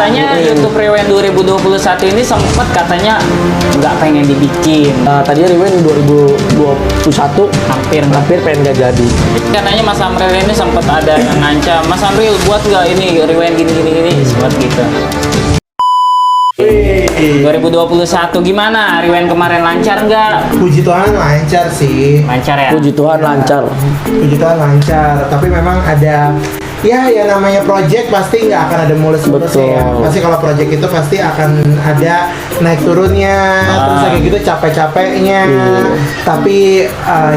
Katanya YouTube Rewind 2021 ini sempat katanya nggak pengen dibikin. Tadinya Rewind 2021 hampir pengen gak jadi. Katanya Mas Amril ini sempat ada yang ngancam, Mas Amril buat nggak ini Rewind gini sempat gitu. 2021 gimana? Rewind kemarin lancar nggak? Puji Tuhan lancar sih. Lancar ya? Puji Tuhan lancar. Puji Tuhan lancar. Tapi memang ada ya namanya project pasti nggak akan ada mulus-mulusnya ya. Pasti kalau project itu pasti akan ada naik turunnya, terus kayak gitu capek-capeknya. Tapi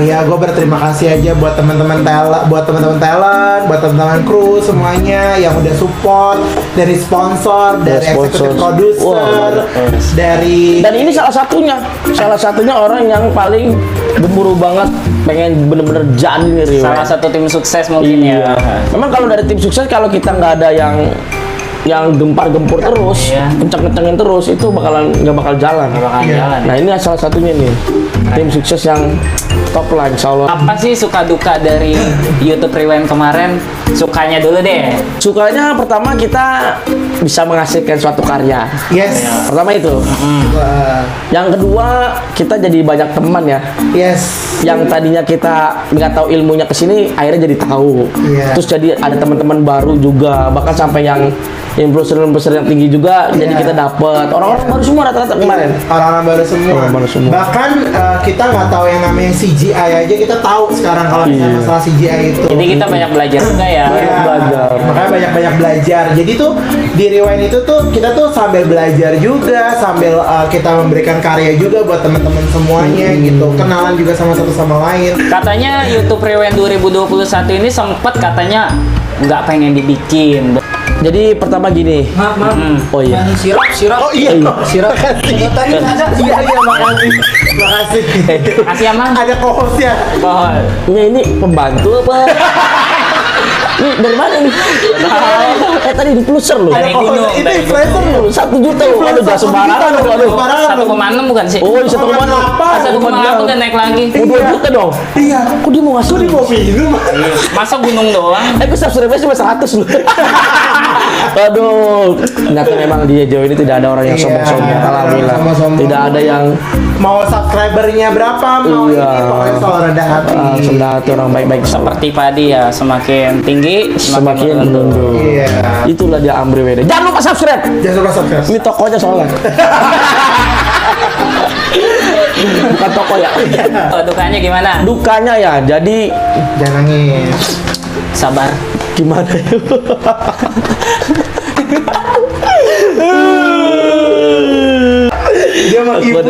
ya gue berterima kasih aja buat teman-teman talent, buat teman-teman kru semuanya yang udah support, dari sponsor, dari executive producer, dari. Dan ini salah satunya orang yang paling gemuruh banget pengen bener-bener jadi nih Rewind. Salah satu tim sukses mungkin ya. Memang kalau dari tim sukses, kalau kita nggak ada yang gempar-gempur terus, kenceng-kencengin terus, itu nggak bakal jalan. Nah ini salah satunya nih, tim sukses yang top lah, insya Allah. Apa sih suka duka dari YouTube Rewind kemarin? Sukanya dulu deh. Sukanya pertama kita bisa menghasilkan suatu karya. Yes. Pertama itu. Yang kedua kita jadi banyak teman ya. Yes. Yang tadinya kita nggak tahu ilmunya kesini, akhirnya jadi tahu. Terus jadi ada teman-teman baru juga, bahkan sampai yang influencer yang tinggi juga, jadi kita dapet orang-orang baru semua rata-rata kemarin. Orang-orang baru semua. Bahkan kita nggak tahu yang namanya CGI aja, kita tahu sekarang kalau masalah CGI itu. Jadi kita banyak belajar juga ya. Makanya banyak belajar. Jadi tuh di Rewind itu tuh kita tuh sambil belajar juga, sambil kita memberikan karya juga buat teman-teman semuanya gitu. Kenalan juga sama satu sama lain. Katanya YouTube Rewind 2021 ini sempat katanya nggak pengen dibikin. Jadi pertama gini. Oh iya. Sirap. Oh iya. Sirap. Tadi ada. Iya makasih. Kasih aman. Ada co-hostnya. Ini pembantu apa? Ini dari mana nih? Tadi di Pluser loh. Dari gunung. Itu influencer loh. 1 juta loh. Aduh, gak sembarangan loh. Aduh. 1,6 bukan sih? Oh, 1,6. 1,8 udah naik lagi. Mau 2 juta dong. Iya. Kok dia mau ngasih? Kok dia mau minum? Masa gunung doang? Gue subscribe-nya cuma 100 loh. Aduh. Ternyata memang di Jawa ini tidak ada orang yang sombong-sombong. Alhamdulillah. Tidak ada yang mau subscribernya berapa, mau ini pokoknya soal rendah hati. Rendah hati, orang baik-baik. Seperti padi ya, semakin tinggi semakin menunduk. Iya. Itulah dia Amri Wede. Jangan lupa subscribe. Ini tokonya soalnya. Bukan toko ya. Dukanya gimana? Dukanya ya, jadi jangan nangis. Sabar. Gimana ya? Dia menghibur.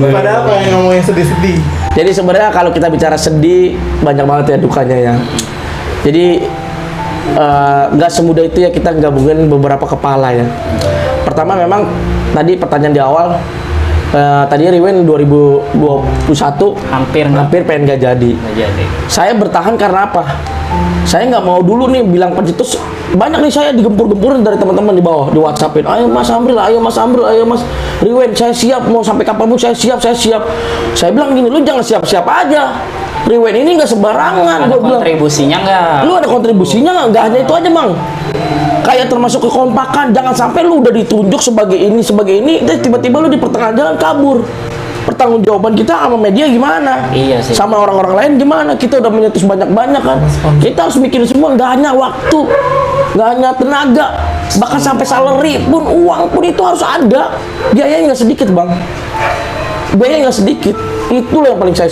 Padahal pengen ngomongin sedih-sedih. Jadi sebenarnya kalau kita bicara sedih, banyak banget ya dukanya ya. Jadi nggak semudah itu ya kita gabungin beberapa kepala ya. Pertama memang tadi pertanyaan di awal, tadinya Rewind 2021 hampir pengen gak jadi. Saya bertahan karena apa? Saya nggak mau dulu nih bilang pencetus. Banyak nih saya digempur-gempurin dari teman-teman di bawah, di WhatsAppin. Ayo Mas Amril, ayo Mas Rewind, saya siap, mau sampai kapanpun saya siap. Saya bilang gini, lu jangan siap-siap aja. Rewind ini nggak sembarangan. Ada kontribusinya nggak? Lu ada kontribusinya nggak hanya itu aja Bang. Kayak termasuk kekompakan, jangan sampai lu udah ditunjuk sebagai ini, dan tiba-tiba lu di pertengahan jalan kabur. Pertanggungjawaban kita sama media gimana? Iya sih. Sama orang-orang lain gimana? Kita udah menyetus banyak-banyak kan. Kita harus mikirin semua, nggak hanya waktu, nggak hanya tenaga, bahkan sampai salary pun, uang pun itu harus ada. Biayanya nggak sedikit Bang. Biayanya nggak sedikit. Itulah yang paling saya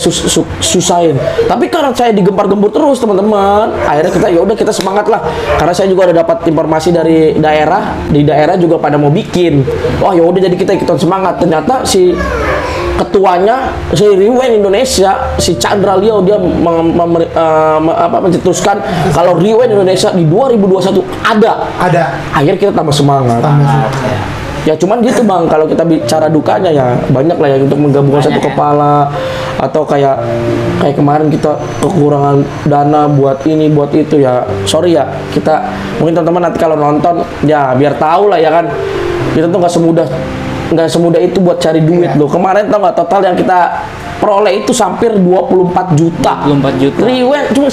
susahin. Tapi karena saya digempar-gempur terus teman-teman, akhirnya kita semangat lah. Karena saya juga ada dapat informasi dari daerah, di daerah juga pada mau bikin. Oh ya udah, jadi kita ikutan semangat. Ternyata si ketuanya si Rewind Indonesia, si Chandra Leo, dia mencetuskan kalau Rewind Indonesia di 2021 ada. Akhirnya kita tambah semangat. Ya cuman gitu Bang, kalau kita bicara dukanya ya banyak lah ya, untuk menggabungkan satu kepala, atau kayak kemarin kita kekurangan dana buat ini buat itu ya. Sorry ya, kita mungkin teman-teman nanti kalau nonton ya biar tahu lah ya kan, kita tuh nggak semudah itu buat cari duit loh. Kemarin tau nggak total yang kita peroleh itu hampir 24 juta. 24 juta. Rewind cuma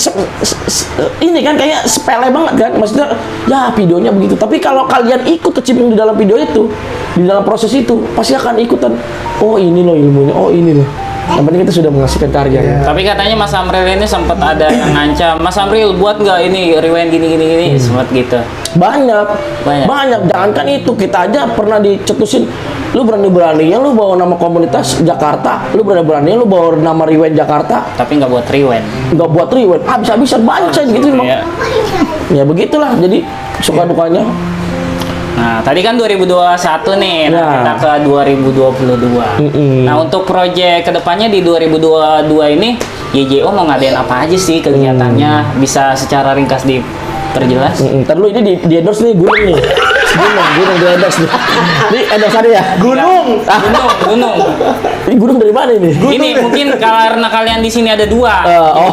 ini kan kayak sepele banget kan, maksudnya ya videonya begitu. Tapi kalau kalian ikut kecimpung di dalam video itu, di dalam proses itu, pasti akan ikutan. Oh ini loh ilmunya, oh ini loh. Yang penting kita sudah menghasilkan karya. Iya. Tapi katanya Mas Amril ini sempat ada yang ngancam, Mas Amril buat nggak ini rewind gini, sempat gitu. Banyak. Banyak. Jangankan itu, kita aja pernah dicetusin. Lu berani-beraninya lu bawa nama komunitas Jakarta, lu berani-beraninya lu bawa nama Rewind Jakarta, Tapi nggak buat rewind. nggak buat rewind, habis-habisan banyak saya gitu emang. Iya. Ya begitulah, jadi suka dukanya. Nah, tadi kan 2021 nih, nah Ya. kita ke 2022. Nah, untuk proyek kedepannya di 2022 ini, YJO mau ngadain apa aja sih kegiatannya? Bisa secara ringkas diperjelas? Ntar lu ini di endorse nih gunung nih. Gunung di endorse nih. Ini endorse ada ya? Gunung. Gunung. Ini gunung dari mana ini? Ini mungkin karena kalian di sini ada dua. Oh.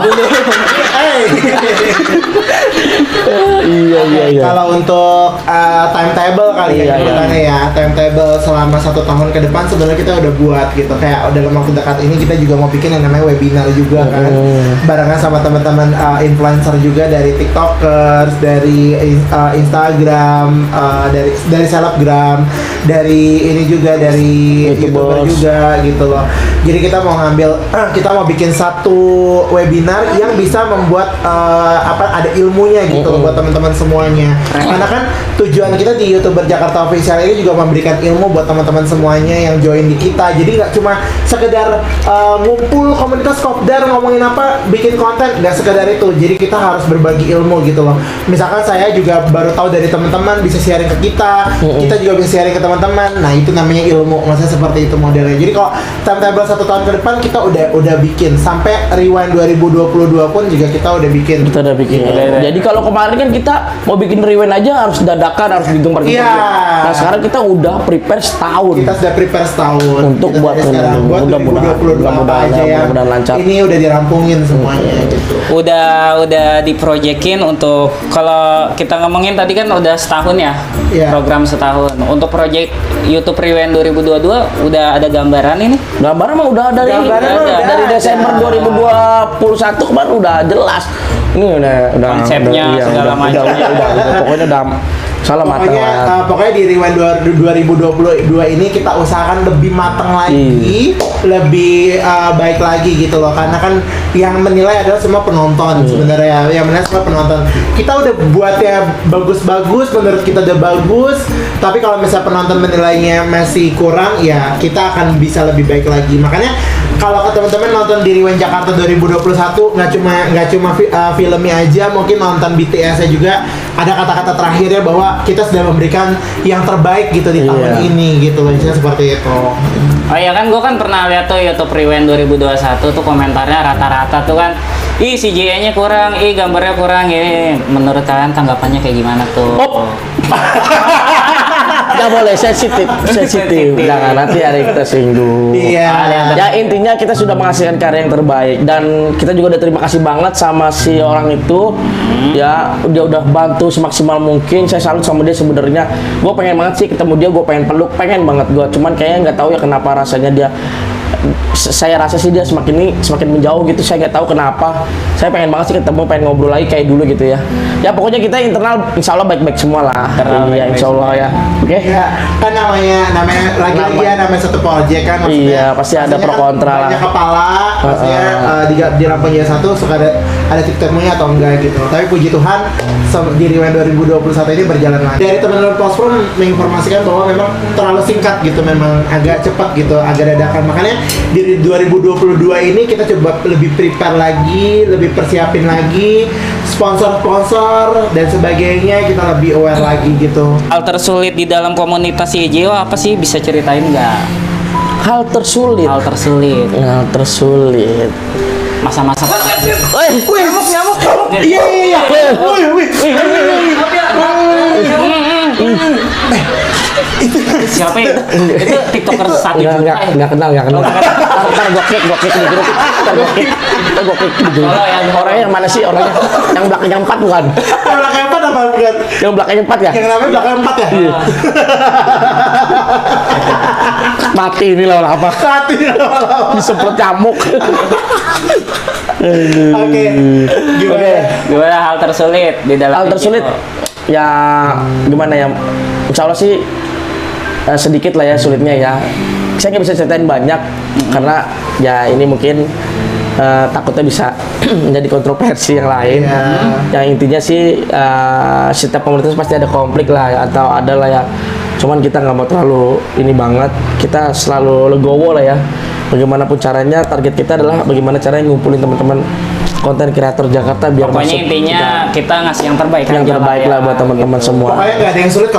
Iya. Kalau untuk timetable kali Iya, ya, sebenarnya ya timetable selama 1 tahun ke depan sebenarnya kita udah buat gitu. Kayak dalam waktu dekat ini kita juga mau bikin yang namanya webinar juga kan, barengan sama teman-teman influencer juga dari TikTokers, dari Instagram, dari selebgram, dari ini juga dari YouTuber juga gitu loh. Jadi kita mau kita mau bikin satu webinar yang bisa membuat ada ilmunya gitu loh buat teman-teman semuanya. Karena kan tujuan kita di YouTuber Jakarta Official ini juga memberikan ilmu buat teman-teman semuanya yang join di kita. Jadi nggak cuma sekedar ngumpul komunitas kopdar ngomongin apa, bikin konten, nggak sekedar itu. Jadi kita harus berbagi ilmu gitu loh. Misalkan saya juga baru tahu dari teman-teman, bisa sharing ke kita juga bisa sharing ke teman-teman. Nah itu namanya ilmu, maksudnya seperti itu modelnya. Jadi kalau timetable 1 tahun ke depan kita udah bikin sampai Rewind 2022 pun juga kita udah bikin. Kita udah bikin. Jadi kalau kemarin kan kita mau bikin rewind aja harus dadakan, harus digembar. Iya. Nah sekarang kita udah prepare setahun. Kita sudah prepare setahun Untuk Kita buat sekarang buat mudah-mudahan 2022 apa aja ya. mudah-mudahan lancar. Ini udah dirampungin semuanya gitu. Udah diproyekin untuk, kalau kita ngomongin tadi kan udah setahun ya, Iya. program setahun. Untuk proyek YouTube Rewind 2022 udah ada gambaran ini? Gambarnya mah udah dari Gambarnya mah udah dari ada. Desember 2021 kemarin udah jelas. Ini udah Konsepnya, segala macam. Pokoknya udah salah matang. Pokoknya di Rewind 2022 ini kita usahakan lebih matang lagi, lebih baik lagi gitu loh. Karena kan yang menilai adalah semua penonton sebenarnya. Yang menilai semua penonton. Kita udah buatnya bagus-bagus, menurut kita udah bagus. Tapi kalau misalnya penonton menilainya masih kurang, ya kita akan bisa lebih baik lagi. Makanya kalau teman-teman nonton di Rewind Jakarta 2021 nggak cuma filmnya aja, mungkin nonton BTS-nya juga ada kata-kata terakhirnya bahwa kita sudah memberikan yang terbaik gitu di tahun ini gitu loh, misalnya seperti itu. Oh iya kan, gue kan pernah lihat tuh YouTube Rewind 2021 tuh komentarnya rata-rata tuh kan, ih CGI-nya kurang, ih gambarnya kurang, ini menurut kalian tanggapannya kayak gimana tuh? Nggak boleh sensitif. Jangan nanti ada yang kita singgung. Iya. Ya intinya kita sudah menghasilkan karya yang terbaik dan kita juga udah terima kasih banget sama si orang itu. Ya dia udah bantu semaksimal mungkin. Saya salut sama dia sebenarnya. Gue pengen banget sih ketemu dia, gue pengen peluk, pengen banget gue. Cuman kayaknya nggak tahu ya kenapa rasanya dia. Saya rasa sih dia semakin menjauh gitu. Saya nggak tahu kenapa. Saya pengen banget sih ketemu, pengen ngobrol lagi kayak dulu gitu ya. Ya pokoknya kita internal insya Allah baik-baik semua lah. Iya insya Allah ya. Oke. Ya, kan namanya namanya satu project kan, maksudnya. Iya, pasti ada pro kontra lah. Banyak kepala, maksudnya di rampungnya satu suka ada titik temunya atau enggak gitu. Tapi puji Tuhan di Rewind 2021 ini berjalan lancar. Dari teman-teman Postpro menginformasikan bahwa memang terlalu singkat gitu, memang agak cepat gitu, agak dadakan. Makanya di 2022 ini kita coba lebih prepare lagi, lebih persiapin lagi sponsor-sponsor dan sebagainya, kita lebih aware lagi gitu. Hal tersulit di dalam komunitas YJO apa sih, bisa ceritain nggak? Hal tersulit. Hal tersulit, masa-masa Nyamuk. Iya. siapa itu? Itu tiktoker 1 juta ya? Nggak kenal. Ntar gua klik di grup. Ntar gua klik di grup. Orangnya yang mana sih orangnya? Yang belakangnya 4 bukan? Yang belakang 4 apa bukan? Yang belakangnya 4 ya? Yang namanya belakang 4 ya? Iya. Mati ini lama-lama. Mati lama-lama. Disemprot nyamuk. Oke. Gimana? Oke. Gimana hal tersulit di dalam Hal tersulit DJO? ya gimana ya? Insya Allah sih sedikit lah ya sulitnya ya. Saya nggak bisa ceritain banyak karena ya ini mungkin takutnya bisa menjadi kontroversi yang lain. Yang intinya sih setiap komunitas pasti ada konflik lah atau ada lah ya. Cuman kita nggak mau terlalu ini banget. Kita selalu legowo lah ya. Bagaimanapun caranya, target kita adalah bagaimana caranya ngumpulin teman-teman konten kreator Jakarta biar Pokoknya masuk intinya kita ngasih yang terbaik yang aja terbaik ya. lah buat teman-teman semua. Pokoknya nggak ada yang sulit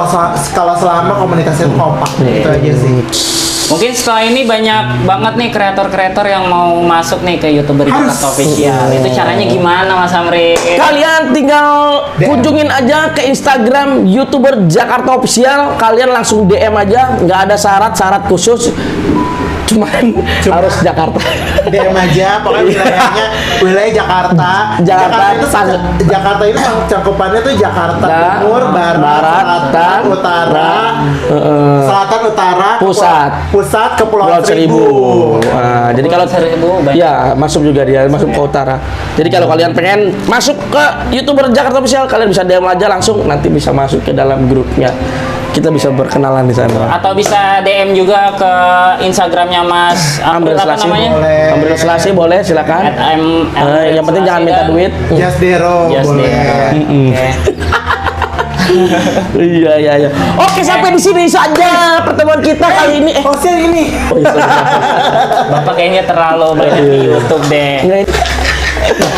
kalau selama komunitasnya kompak. Itu aja sih. Mungkin setelah ini banyak banget nih kreator-kreator yang mau masuk nih ke YouTuber Jakarta Official. Itu caranya gimana Mas Amri? Kalian tinggal kunjungin aja ke Instagram YouTuber Jakarta Official. Kalian langsung DM aja, nggak ada syarat khusus. Cuman harus Jakarta. DM aja, pokoknya wilayahnya wilayah Jakarta. Jakarta itu cakupannya tuh Jakarta Timur, Barat, Selatan, Utara, Selatan, Utara, Pusat, Kepulauan Seribu. Nah, jadi kalau banyak. ya masuk juga dia masuk ke utara. Jadi kalau kalian pengen masuk ke YouTuber Jakarta Official, kalian bisa DM aja langsung, nanti bisa masuk ke dalam grupnya. Kita bisa berkenalan di sana. Atau bisa DM juga ke Instagramnya Mas Amri, Ambil apa Selasi namanya? Boleh. Ambil Selasi boleh silakan. Yang penting jangan minta duit. Just Dero boleh. Oke. Iya. Oke, sampai di sini saja pertemuan kita kali ini. Hostnya ini. Oh, iya, sorry. Bapak kayaknya terlalu banyak di YouTube deh. Nggak,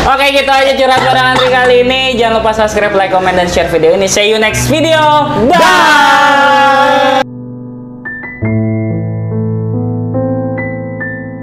Oke, gitu aja curhat bareng Andri kali ini. Jangan lupa subscribe, like, comment, dan share video ini. See you next video. Bye.